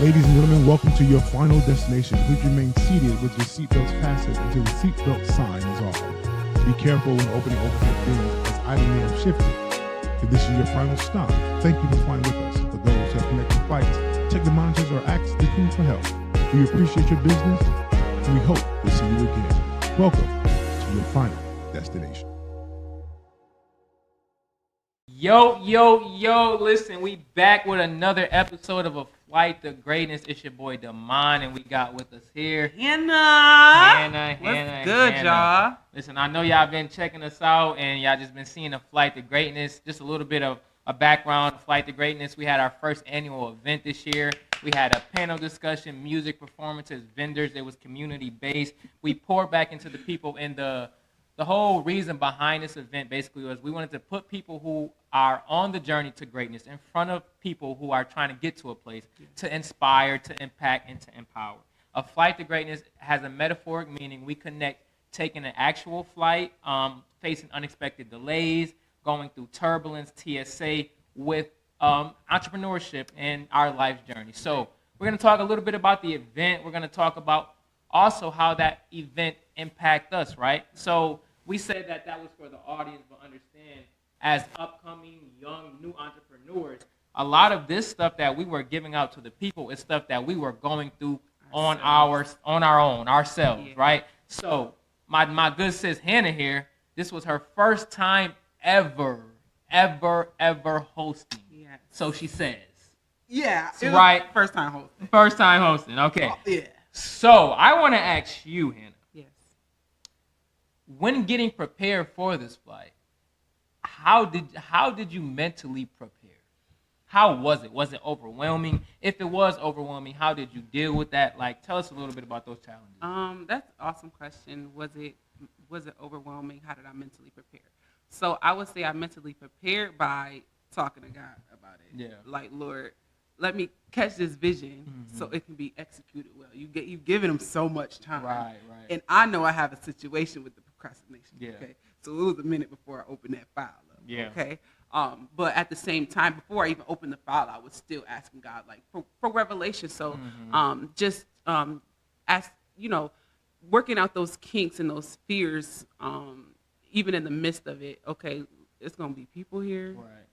Ladies and gentlemen, welcome to your final destination. Please remain seated with your seatbelts fastened until the seatbelt sign is off. Be careful when opening overhead bins as items may have shifted. If this is your final stop, thank you for flying with us. For those who have connected flights, check the monitors or ask the crew for help. We appreciate your business, and we hope to see you again. Welcome to your final destination. Yo, listen, we back with another episode of A Flight to Greatness. It's your boy, Damon, and we got with us here Hannah. What's good, y'all? Listen, I know y'all been checking us out, and y'all just been seeing A Flight to Greatness. Just a little bit of a background, A Flight to Greatness. We had our first annual event this year. We had a panel discussion, music performances, vendors. It was community-based. We poured back into the people, and the whole reason behind this event basically was we wanted to put people who are on the journey to greatness in front of people who are trying to get to a place to inspire, to impact, and to empower. A flight to greatness has a metaphoric meaning. We connect taking an actual flight, facing unexpected delays, going through turbulence, TSA, with entrepreneurship and our life journey. So we're going to talk a little bit about the event. We're going to talk about also how that event impact us, right? So we said that was for the audience, but understand, as upcoming young new entrepreneurs, a lot of this stuff that we were giving out to the people is stuff that we were going through on our own, ourselves, right? So my good sis Hannah here, this was her first time ever hosting. Yeah. So she says. Yeah. So, right. First time hosting. First time hosting. Okay. Oh, yeah. So I want to ask you, Hannah. Yes. When getting prepared for this flight, how did you mentally prepare? How was it? Was it overwhelming? If it was overwhelming, how did you deal with that? Like, tell us a little bit about those challenges. That's an awesome question. Was it overwhelming? How did I mentally prepare? So I would say I mentally prepared by talking to God about it. Yeah. Like, Lord, let me catch this vision so it can be executed well. You've given him so much time. Right. And I know I have a situation with the procrastination. Yeah. Okay. So it was a minute before I opened that file up. Yeah. Okay. But at the same time, before I even opened the file, I was still asking God like for revelation. So ask, working out those kinks and those fears, even in the midst of it. Okay, it's gonna be people here. Right.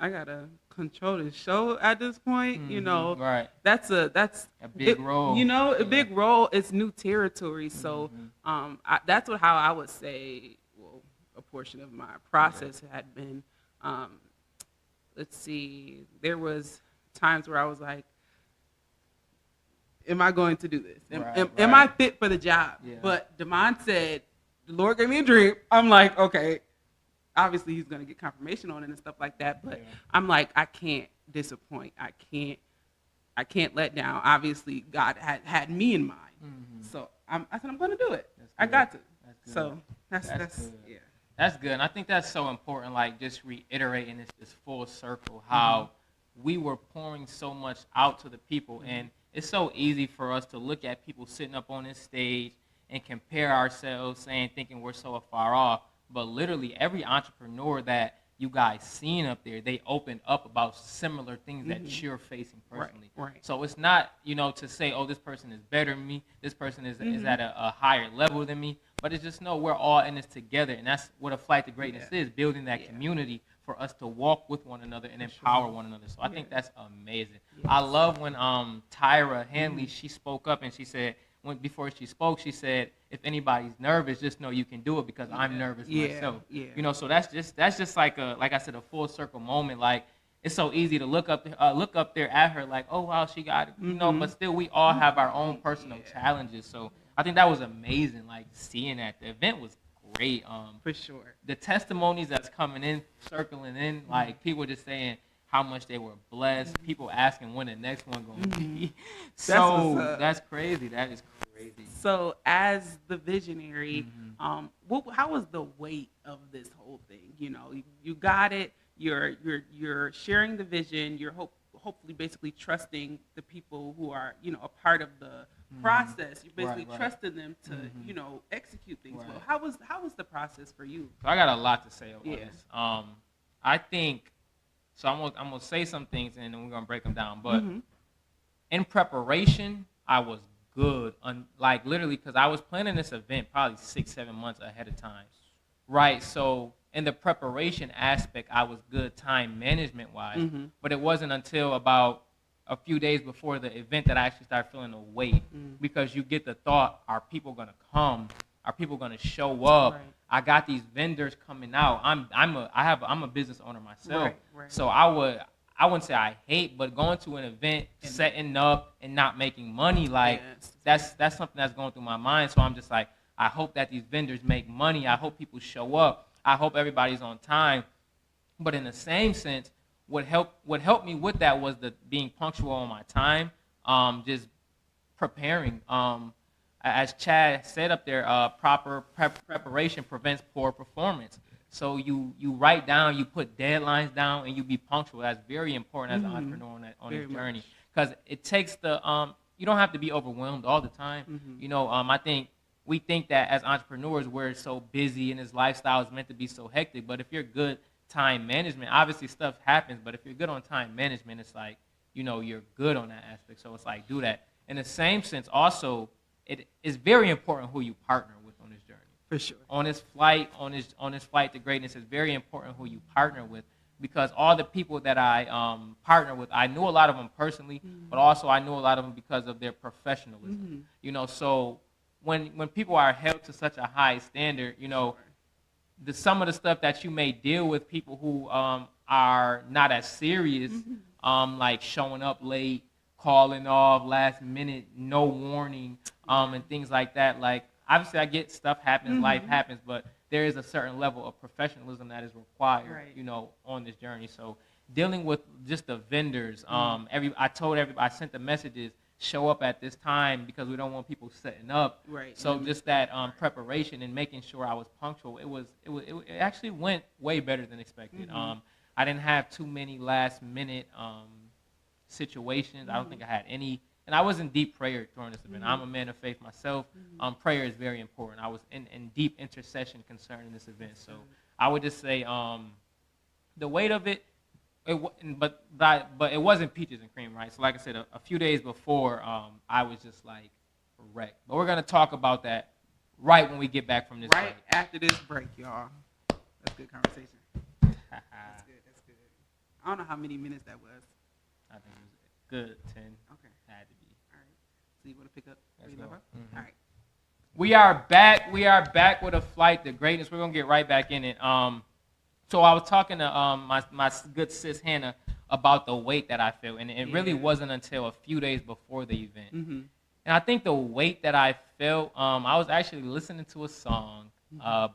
I gotta control the show at this point. Right. That's a big role. A big role. It's new territory. So that's how I would say. Well, a portion of my process had been. Let's see. There was times where I was like, "Am I going to do this? Am I fit for the job?" Yeah. But Damon said, "The Lord gave me a dream." I'm like, okay. Obviously, he's going to get confirmation on it and stuff like that. But I'm like, I can't disappoint. I can't let down. Obviously, God had me in mind. So I said, I'm going to do it. I got to. So that's good. Yeah. That's good. And I think that's so important, like just reiterating this full circle, how we were pouring so much out to the people. And it's so easy for us to look at people sitting up on this stage and compare ourselves, thinking we're so far off. But literally every entrepreneur that you guys seen up there, they opened up about similar things that you're facing personally. Right. So it's not, to say, oh, this person is better than me, this person is at a higher level than me, but it's just, no, we're all in this together. And that's what a flight to greatness is, building that community for us to walk with one another and empower one another. So I think that's amazing. Yes. I love when Tyra Hanley, she spoke up and she said, before she spoke, she said, if anybody's nervous, just know you can do it because I'm nervous myself. Yeah. So that's just like I said, a full circle moment. Like, it's so easy to look up there at her like, oh wow, she got it. But still we all have our own personal challenges. So I think that was amazing, like seeing that. The event was great. For sure. The testimonies that's coming in, circling in, like people just saying how much they were blessed. People asking when the next one gonna be. So that's crazy. That is crazy. So as the visionary, how was the weight of this whole thing? You got it. You're sharing the vision. You're hopefully basically trusting the people who are a part of the process. You're basically trusting them to execute things well. How was the process for you? So I got a lot to say on this. I think. So I'm gonna say some things and then we're gonna break them down. But in preparation, I was good. Like literally, because I was planning this event probably 6-7 months ahead of time, right? So in the preparation aspect, I was good time management wise. But it wasn't until about a few days before the event that I actually started feeling the weight, because you get the thought: are people gonna come? Are people gonna show up? Right. I got these vendors coming out. I'm a business owner myself, Right. so I wouldn't say I hate, but going to an event, setting up, and not making money, like that's something that's going through my mind. So I'm just like, I hope that these vendors make money. I hope people show up. I hope everybody's on time. But in the same sense, what helped me with that was the being punctual on my time, just preparing. As Chad said up there, proper preparation prevents poor performance. So you write down, you put deadlines down, and you be punctual. That's very important as an entrepreneur on this journey, because it takes you don't have to be overwhelmed all the time. You know, I think we think that as entrepreneurs we're so busy and this lifestyle is meant to be so hectic. But if you're good time management, obviously stuff happens. But if you're good on time management, it's like, you know, you're good on that aspect. So it's like, do that. In the same sense, also, it is very important who you partner with on this journey. For sure. On this flight to greatness, it's very important who you partner with, because all the people that I partner with, I knew a lot of them personally, but also I knew a lot of them because of their professionalism. You know, so when people are held to such a high standard, you know, some of the stuff that you may deal with people who are not as serious, like showing up late, calling off last minute, no warning, and things like that. Like, obviously I get stuff happens, life happens, but there is a certain level of professionalism that is required, you know, on this journey. So dealing with just the vendors, I sent the messages, show up at this time, because we don't want people setting up. Right. So just that preparation and making sure I was punctual, it actually went way better than expected. I didn't have too many last minute situations. I don't think I had any. And I was in deep prayer during this event. I'm a man of faith myself. Prayer is very important. I was in deep intercession concerning this event. So I would just say the weight of it, but it wasn't peaches and cream, right? So like I said, a few days before, I was just like wrecked. But we're going to talk about that right when we get back from this break. After this break, y'all. That's good conversation. That's good. I don't know how many minutes that was. I think it was good, 10. Okay. Had to be. All right. So you want to pick up? Let's go. All right. We are back. We are back with a flight to greatness. We're going to get right back in it. So I was talking to my good sis Hannah about the weight that I feel, and it really wasn't until a few days before the event. And I think the weight that I felt, I was actually listening to a song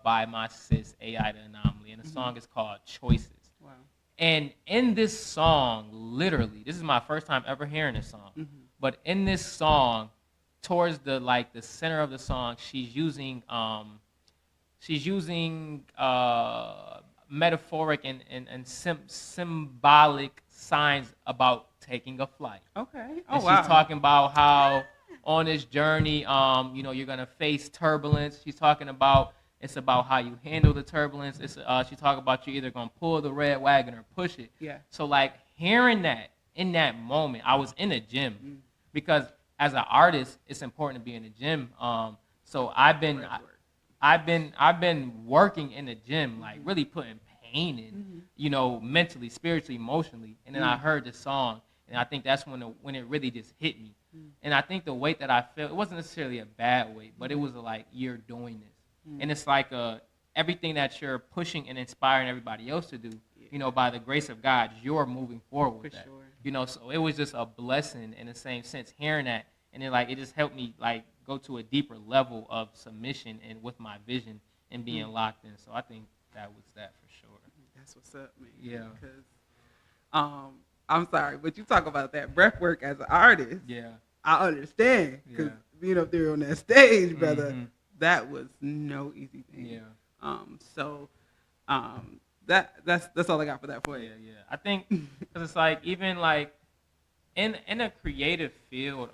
by my sis AI the Anomaly, and the song is called Choices. Wow. And in this song, literally, this is my first time ever hearing this song, but in this song, towards the center of the song, she's using metaphoric and symbolic signs about taking a flight. Okay. And she's talking about how on this journey, you know, you're gonna face turbulence. She's talking about it's about how you handle the turbulence. She's talking about you're either gonna pull the red wagon or push it. Yeah. So like hearing that in that moment, I was in a gym because as an artist, it's important to be in the gym. So I've been working in the gym, like really putting pain in, you know, mentally, spiritually, emotionally. And then I heard this song, and I think that's when it really just hit me. And I think the weight that I felt, it wasn't necessarily a bad weight, but it was like, you're doing this. And it's like everything that you're pushing and inspiring everybody else to do, you know, by the grace of God, you're moving forward with that. Sure. You know, so it was just a blessing in the same sense, hearing that. And then it just helped me go to a deeper level of submission and with my vision and being locked in. So I think that was that for sure. That's what's up, man. Yeah. Because I'm sorry, but you talk about that breath work as an artist. Yeah. I understand, because being up there on that stage, brother, that was no easy thing. Yeah. That's all I got for that for you. Yeah. I think because it's like even like in a creative field,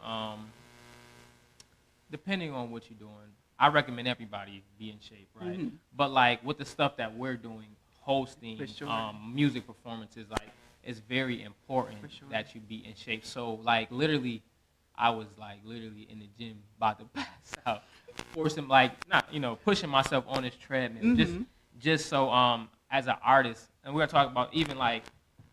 depending on what you're doing, I recommend everybody be in shape, right? But like with the stuff that we're doing, hosting, music performances, like it's very important that you be in shape. So like literally I was like literally in the gym about to pass out, forcing like not pushing myself on this treadmill, just so as an artist, and we're gonna talk about even like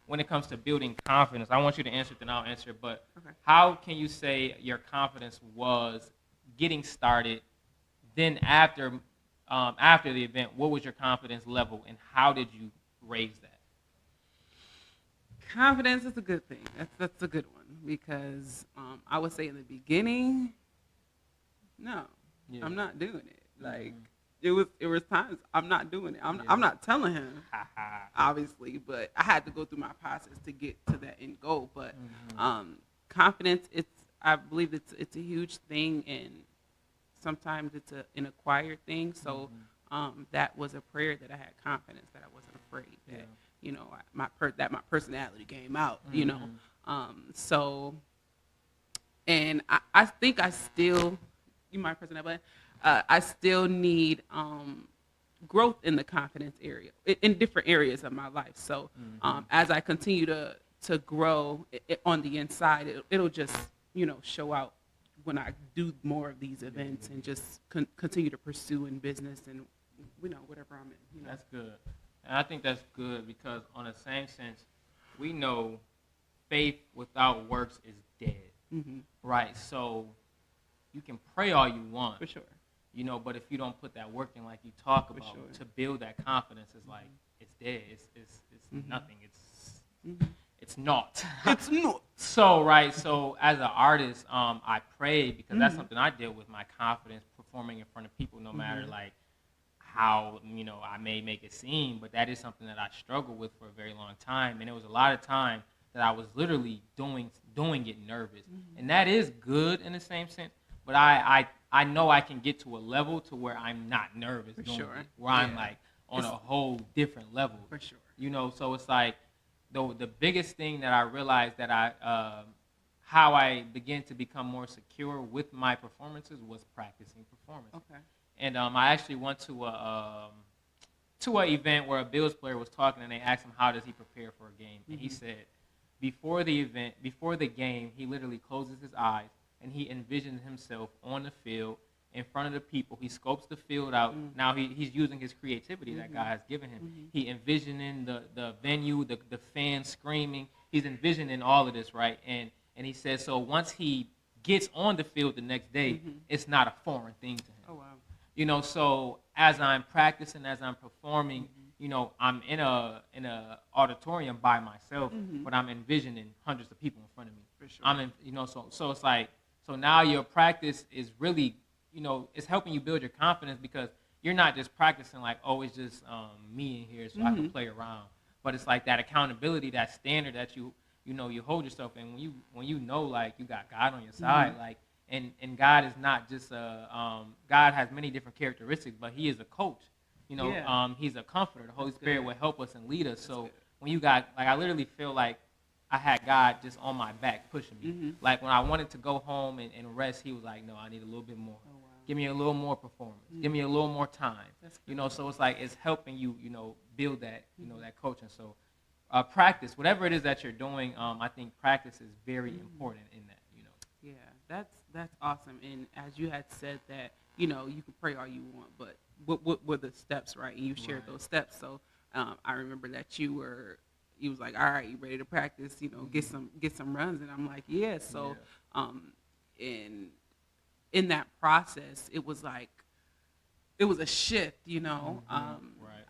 when it comes to building confidence. I want you to answer it, then I'll answer it. But how can you say your confidence was getting started? Then after the event, what was your confidence level, and how did you raise that? Confidence is a good thing. That's a good one because I would say in the beginning, no, I'm not doing it. Like it was times I'm not doing it. I'm not telling him, obviously, but I had to go through my process to get to that end goal. But confidence, I believe it's a huge thing, and sometimes it's an acquired thing. So that was a prayer that I had confidence that I wasn't afraid that. My personality came out, so, and I think I still, my personality, I still need growth in the confidence area, in different areas of my life. So as I continue to grow on the inside, it'll just, show out when I do more of these events and just continue to pursue in business and, whatever I'm in. That's good. And I think that's good because on the same sense, we know faith without works is dead, right? So you can pray all you want, for sure, but if you don't put that work in, like you talk about, to build that confidence, it's like it's dead. It's nothing. It's not. It's not. So as an artist, I pray because that's something I deal with, my confidence performing in front of people, no matter like how I may make it seem, but that is something that I struggled with for a very long time, and it was a lot of time that I was literally doing it nervous, and that is good in the same sense. But I know I can get to a level to where I'm not nervous doing it, where I'm like on a whole different level. For sure. So it's like the biggest thing that I realized that how I began to become more secure with my performances was practicing performance. Okay. And I actually went to an event where a Bills player was talking, and they asked him how does he prepare for a game, and he said before the game, he literally closes his eyes and he envisions himself on the field in front of the people. He scopes the field out. Now he's using his creativity that God has given him. He envisioning the venue, the fans screaming. He's envisioning all of this, right? And he says so once he gets on the field the next day, it's not a foreign thing to him. Oh wow. So as I'm practicing, as I'm performing, I'm in a auditorium by myself, but I'm envisioning hundreds of people in front of me. For sure. I'm in, so it's like, so now your practice is really, it's helping you build your confidence because you're not just practicing like, oh, it's just me in here so I can play around, but it's like that accountability, that standard that you hold yourself in when you know like you got God on your side, like. And God is not just God has many different characteristics, but He is a coach. He's a comforter. The Holy Spirit will help us and lead us. So when you got, like, I literally feel like I had God just on my back pushing me. Like when I wanted to go home and rest, He was like, no, I need a little bit more. Oh, wow. Give me a little more performance. Give me a little more time. So it's like it's helping you, build that, that coaching. So practice, whatever it is that you're doing, I think practice is very important in that. Yeah, that's awesome. And as you had said that, you can pray all you want, but what were the steps, right? And you shared those steps. So I remember that you was like, all right, you ready to practice? Get some runs, and I'm like, yeah. So in that process, it was like it was a shift.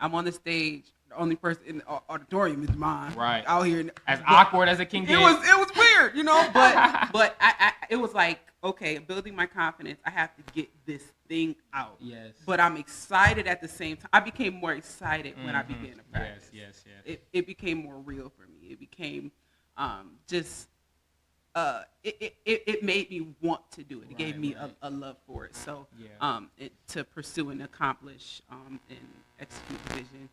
I'm on the stage. The only person in the auditorium is mine. Right. Out here. As awkward as it can get. It was weird, but it was like, okay, building my confidence, I have to get this thing out. Yes. But I'm excited at the same time. I became more excited when I began to practice. Yes. It became more real for me. It became it made me want to do it. It gave me a love for it. So to pursue and accomplish and execute the vision.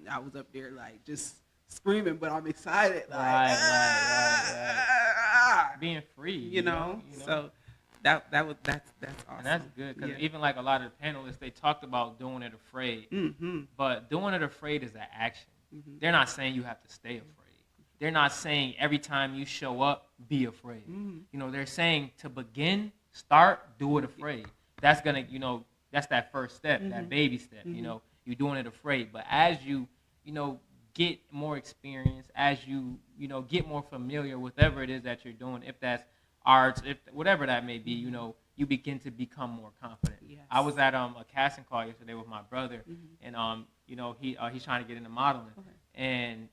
I was up there like just screaming, but I'm excited. Like, right. Being free, So that's awesome. And that's good because even like a lot of the panelists, they talked about doing it afraid, but doing it afraid is an action. They're not saying you have to stay afraid. they're not saying every time you show up, be afraid. You know, they're saying to begin, start, do it afraid. That's gonna, you know, that's that first step, that baby step. You know, you're doing it afraid. But as you, you know, get more experience, as you, you know, get more familiar with whatever it is that you're doing, if that's arts, if whatever that may be, you know, you begin to become more confident. Yes. I was at a casting call yesterday with my brother, and you know, he's trying to get into modeling, and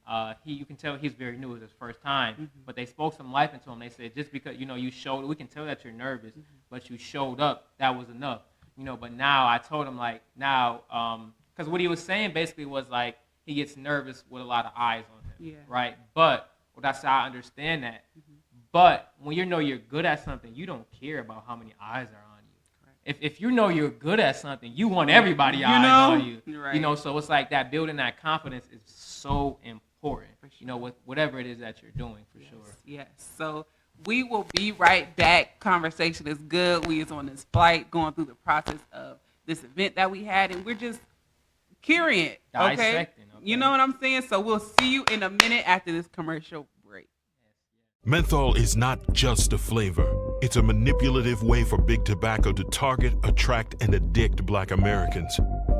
you can tell he's very new. It's his first time, but they spoke some life into him. They said just because, you know, you showed, we can tell that you're nervous, but you showed up, that was enough. You know, but now I told him, like, now, because what he was saying basically was like he gets nervous with a lot of eyes on him, right? But that's how I understand that. But when you know you're good at something, you don't care about how many eyes are on you. If you know you're good at something, you want everybody eyes on you. Right. You know, so it's like that, building that confidence is so important. For sure. You know, with whatever it is that you're doing, for sure. Yes. So we will be right back. Conversation is good. We is on this flight, going through the process of this event that we had, and we're just carrying it. Okay? Dissecting, okay. You know what I'm saying? So we'll see you in a minute after this commercial break. Menthol is not just a flavor. It's a manipulative way for big tobacco to target, attract, and addict Black Americans.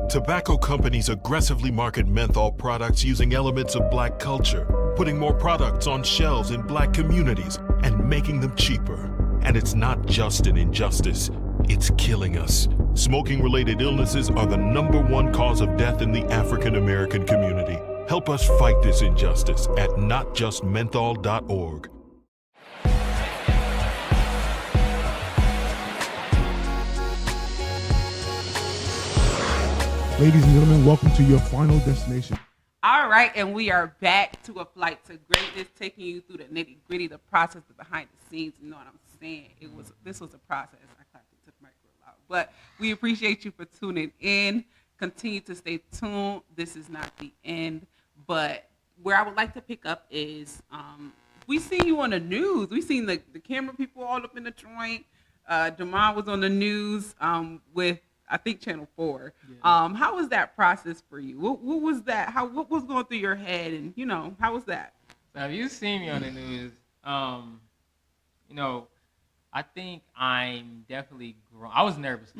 Tobacco companies aggressively market menthol products using elements of Black culture, putting more products on shelves in Black communities and making them cheaper. And it's not just an injustice, it's killing us. Smoking-related illnesses are the #1 cause of death in the African American community. Help us fight this injustice at notjustmenthol.org. Ladies and gentlemen, welcome to your final destination. All right, and we are back to a flight to greatness, taking you through the nitty-gritty, the process, the behind the scenes. You know what I'm saying? This was a process. I clapped it, took my grill out. But we appreciate you for tuning in. Continue to stay tuned. This is not the end. But where I would like to pick up is we seen you on the news. We seen the camera people all up in the joint. Damon was on the news with, I think, Channel 4. Yeah. How was that process for you? What was that? What was going through your head? And, you know, how was that? So if you see me on the news, you know, I think I'm definitely growing. I was nervous.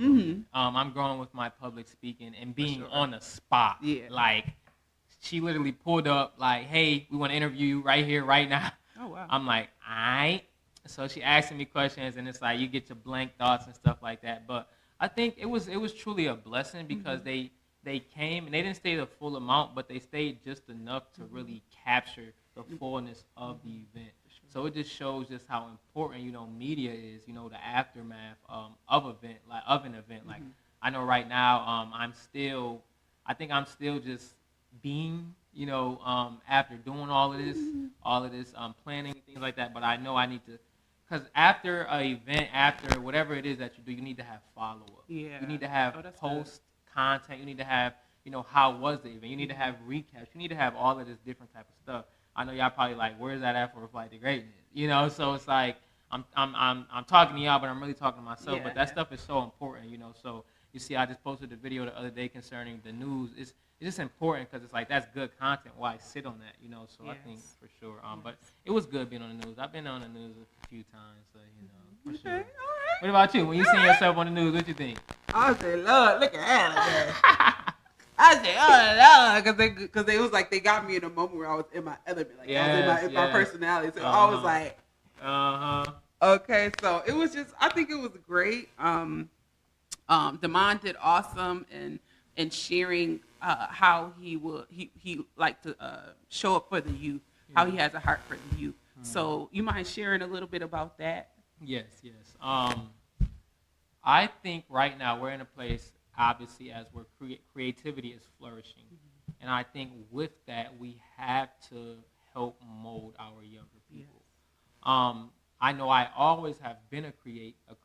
I'm growing with my public speaking and being on the spot. Yeah. Like, she literally pulled up like, hey, we want to interview you right here, right now. Oh, wow. I'm like, all right. So she asking me questions, and it's like you get your blank thoughts and stuff like that. But I think it was truly a blessing because they came and they didn't stay the full amount, but they stayed just enough to really capture the fullness of the event. So it just shows just how important, you know, media is, you know, the aftermath of an event. Like, I know right now I think I'm still just being, you know, after doing all of this planning and things like that. But I know I need to. Because after an event, after whatever it is that you do, you need to have follow-up. Yeah. You need to have post content. You need to have, you know, how was the event? You need to have recaps. You need to have all of this different type of stuff. I know y'all probably like, where's that at for a flight to greatness? You know, so it's like I'm talking to y'all, but I'm really talking to myself. Yeah, but that stuff is so important, you know. So you see, I just posted a video the other day concerning the news. It's just important because it's like that's good content. Why sit on that, you know? So yes. I think for sure. But it was good being on the news. I've been on the news a few times, so you know. For sure. All right. What about you? When you see yourself on the news, what you think? I said, Lord, look at that. I said, oh Lord, because they was like they got me in a moment where I was in my element, like I was in my personality. So I was like, okay. So it was just, I think it was great. Damon did awesome and sharing how he like to show up for the youth, how he has a heart for the youth. So you mind sharing a little bit about that? Yes. I think right now we're in a place, obviously, as where creativity is flourishing. And I think with that, we have to help mold our younger people. Yes. I know I always have been a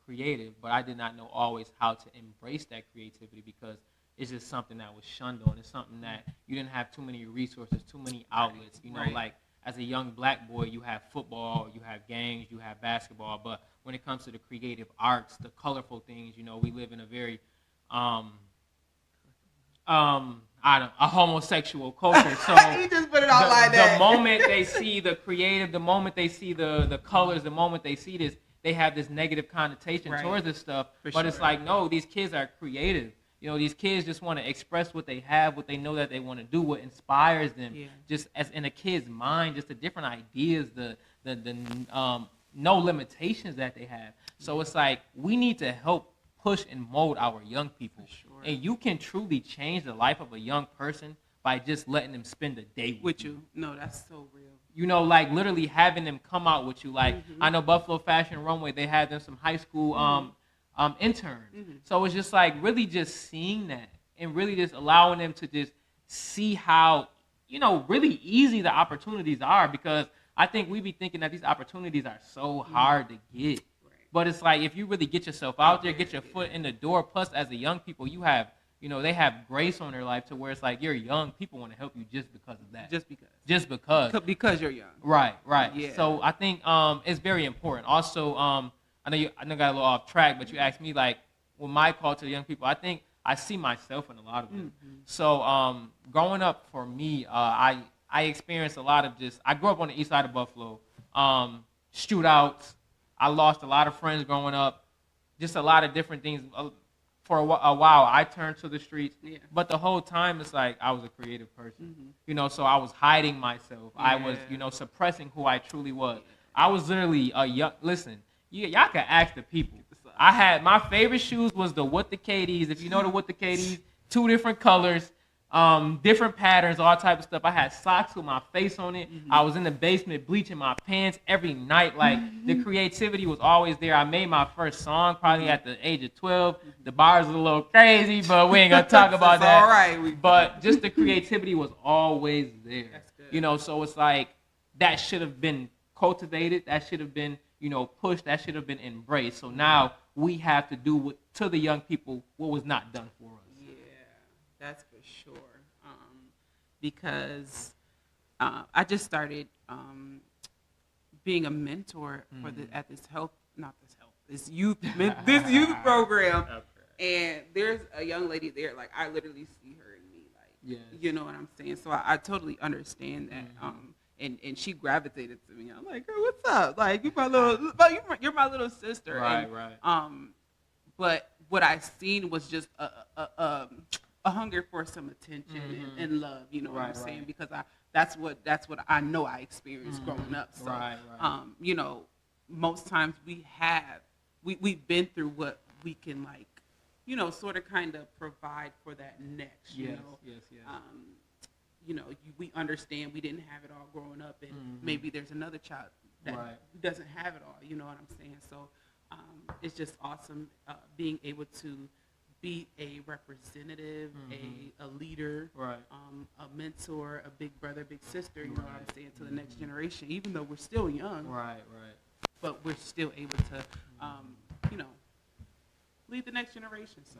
creative, but I did not know always how to embrace that creativity because it's just something that was shunned on. It's something that you didn't have too many resources, too many outlets. You know, like as a young black boy, you have football, you have games, you have basketball. But when it comes to the creative arts, the colorful things, you know, we live in a very a homosexual culture. So he just put it out like that. The moment they see the creative, the moment they see the colors, the moment they see this, they have this negative connotation towards this stuff. But it's like, no, these kids are creative. You know, these kids just want to express what they have, what they know that they want to do, what inspires them. Just as in a kid's mind, just the different ideas, the no limitations that they have. So it's like we need to help push and mold our young people. And you can truly change the life of a young person by just letting them spend a day with you. No, that's so real. You know, like literally having them come out with you. Like I know Buffalo Fashion Runway, they had them some high school interns. So it's just like really just seeing that and really just allowing them to just see how, you know, really easy the opportunities are, because I think we be thinking that these opportunities are so hard to get. But it's like if you really get yourself out there, get your foot in the door, plus as a young people, you have, you know, they have grace on their life to where it's like you're young, people want to help you just because of that. Just because you're young. Right. Yeah. So I think it's very important. Also, I know I got a little off track, but you asked me like, with my call to the young people, I think I see myself in a lot of them. So growing up for me, I experienced a lot of I grew up on the east side of Buffalo, shootouts. I lost a lot of friends growing up, just a lot of different things. For a while, I turned to the streets, but the whole time it's like I was a creative person, you know, so I was hiding myself. I was, you know, suppressing who I truly was. I was literally a young, listen, y'all can ask the people. I had, my favorite shoes was the What the KDs. If you know the What the KDs, 2 different colors, different patterns, all type of stuff. I had socks with my face on it. I was in the basement bleaching my pants every night. Like the creativity was always there. I made my first song probably at the age of 12. The bars was a little crazy, but we ain't gonna talk about that. All right. But just the creativity was always there. That's good. You know, so it's like that should have been cultivated. That should have been, you know, pushed. That should have been embraced. So now we have to do to the young people what was not done for us. That's for sure. Because I just started being a mentor for at this youth program, and there's a young lady there. Like I literally see her in me. Like, you know what I'm saying? So I totally understand that. And she gravitated to me. I'm like, girl, what's up? Like you're my little sister. Right. But what I seen was just a hunger for some attention and love, you know what I'm saying? Because that's what I know I experienced growing up. So, you know, most times we've been through what we can, like, you know, sort of kind of provide for that next. You know? You know, we understand we didn't have it all growing up, and maybe there's another child that doesn't have it all. You know what I'm saying? So it's just awesome being able to be a representative, a leader, a mentor, a big brother, big sister, you know what I'm saying, to the next generation, even though we're still young. But we're still able to, you know, lead the next generation. So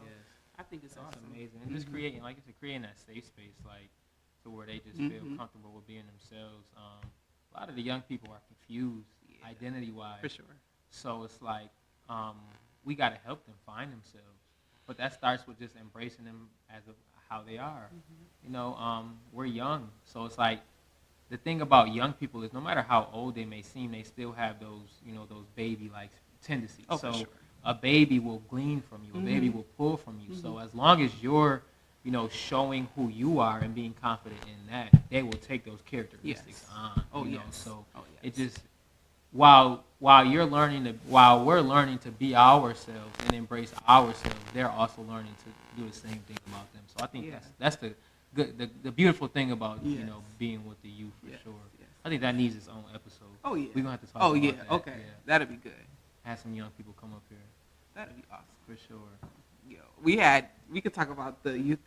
I think it's awesome. Amazing. And just creating that safe space, like, to where they just feel comfortable with being themselves. A lot of the young people are confused identity-wise. For sure. So it's like we got to help them find themselves. But that starts with just embracing them as how they are. You know, we're young. So it's like the thing about young people is no matter how old they may seem, they still have those, you know, those baby-like tendencies. Oh, so for sure. A baby will glean from you. A baby will pull from you. So as long as you're, you know, showing who you are and being confident in that, they will take those characteristics on. You know? So it just, while we're learning to be ourselves and embrace ourselves, they're also learning to do the same thing about them. So I think that's the beautiful thing about you know, being with the youth for sure. I think that needs its own episode. Oh yeah, we're gonna have to talk about that. Okay, that'd be good. Have some young people come up here. That'd be awesome for sure. Yo, we could talk about the youth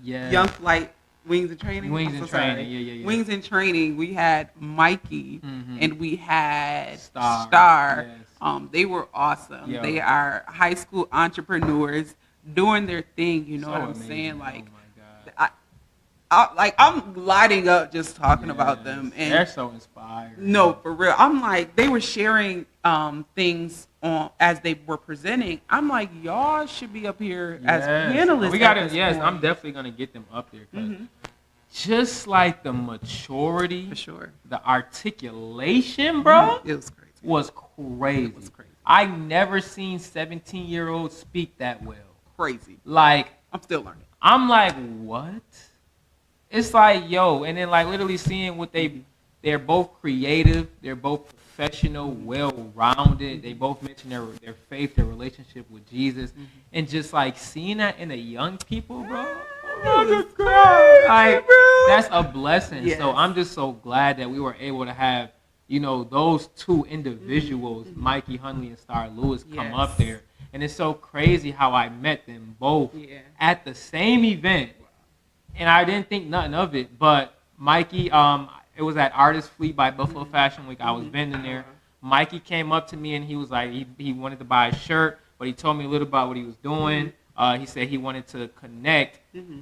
young flight. Wings in Training. Wings in Training, yeah. Wings in Training. We had Mikey and we had Star. Yes. They were awesome. Yo. They are high school entrepreneurs doing their thing. You know So what I'm amazing. saying? Like, oh my God. I'm lighting up just talking about Yes. them. They're And so inspired. no, for real. I'm like, they were sharing things on as they were presenting. I'm like, y'all should be up here as panelists. We got at to. this Yes, point. I'm definitely gonna get them up there. 'Cause Mhm. just like the maturity, For sure. the articulation, bro, It was crazy. was crazy. It was crazy. I never seen 17-year-olds speak that well. Crazy. Like, I'm still learning. I'm like, what? It's like, yo, and then like literally seeing what they're both creative, they're both professional, well-rounded. They both mention their faith, their relationship with Jesus, and just like seeing that in the young people, bro. Like, that's a blessing. Yes. So I'm just so glad that we were able to have, those two individuals, Mikey Hunley and Star Lewis, come Yes. up there. And it's so crazy how I met them both Yeah. at the same event. And I didn't think nothing of it. But Mikey, it was at Artist Fleet by Buffalo Fashion Week. I was vending there. Mikey came up to me and he was like, he wanted to buy a shirt, but he told me a little about what he was doing. He said he wanted to connect,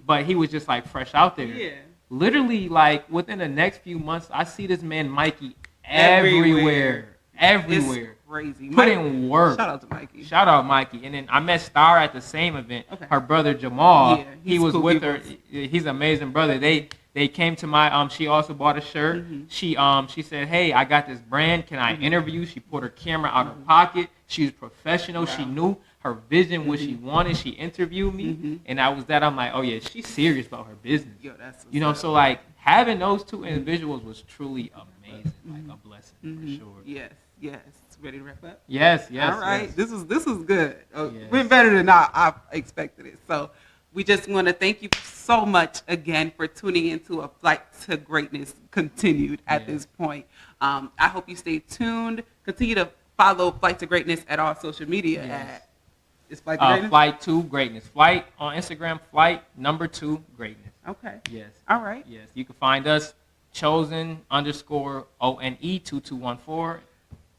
but he was just like fresh out there. Yeah. Literally, like within the next few months, I see this man Mikey everywhere. It's crazy. Putting work. Shout out to Mikey. Shout out Mikey. And then I met Star at the same event. Okay. Her brother Jamal. Yeah, he he's was cool with people. her. He's an amazing brother. They came to my she also bought a shirt. She said, "Hey, I got this brand. Can I interview?" She pulled her camera out her pocket. She was professional. She knew her vision, what she wanted. She interviewed me. And I was that. I'm like, "Oh yeah, she's serious about her business." Yo, that's what's up. So like having those two individuals was truly amazing. Like a blessing for sure. Yes. Ready to wrap up? Yes. All right. yes. This is good. Yes. Went better than I expected it. So we just want to thank you so much again for tuning into A Flight to Greatness continued at this point. I hope you stay tuned. Continue to follow Flight to Greatness at all social media at it's Flight to Greatness. Flight to Greatness. Flight on Instagram, Flight #2 Greatness. Okay. Yes. All right. Yes. You can find us chosen_ONE2214.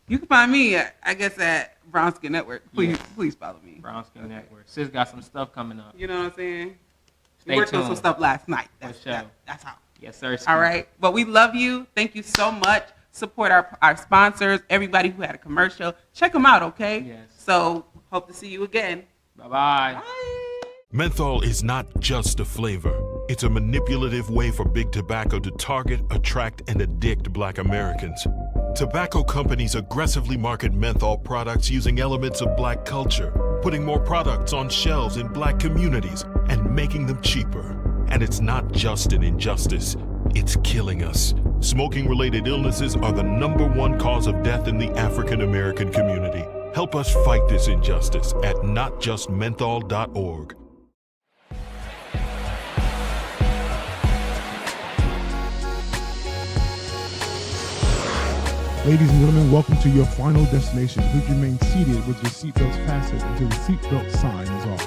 You can find me, I guess, at Brown Skin Network. Please follow me. Brown Skin Network. Sis got some stuff coming up. You know what I'm saying? Stay We worked on tuned. some stuff last night. That's sure. that's how. Yes, sir. All right. But we love you. Thank you so much. Support our sponsors, everybody who had a commercial. Check them out, okay? Yes. So hope to see you again. Bye-bye. Bye. Menthol is not just a flavor. It's a manipulative way for big tobacco to target, attract, and addict Black Americans. Tobacco companies aggressively market menthol products using elements of Black culture, putting more products on shelves in Black communities and making them cheaper. And it's not just an injustice, it's killing us. Smoking-related illnesses are the #1 cause of death in the African American community. Help us fight this injustice at notjustmenthol.org. Ladies and gentlemen, welcome to your final destination. Please remain seated with your seatbelts fastened until the seatbelt sign is off.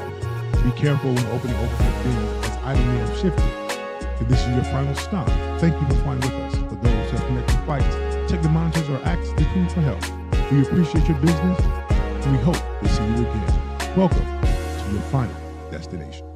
Be careful when opening overhead bins as items may have shifted. If this is your final stop, thank you for flying with us. For those who have connected flights, check the monitors or ask the crew for help. We appreciate your business and we hope to see you again. Welcome to your final destination.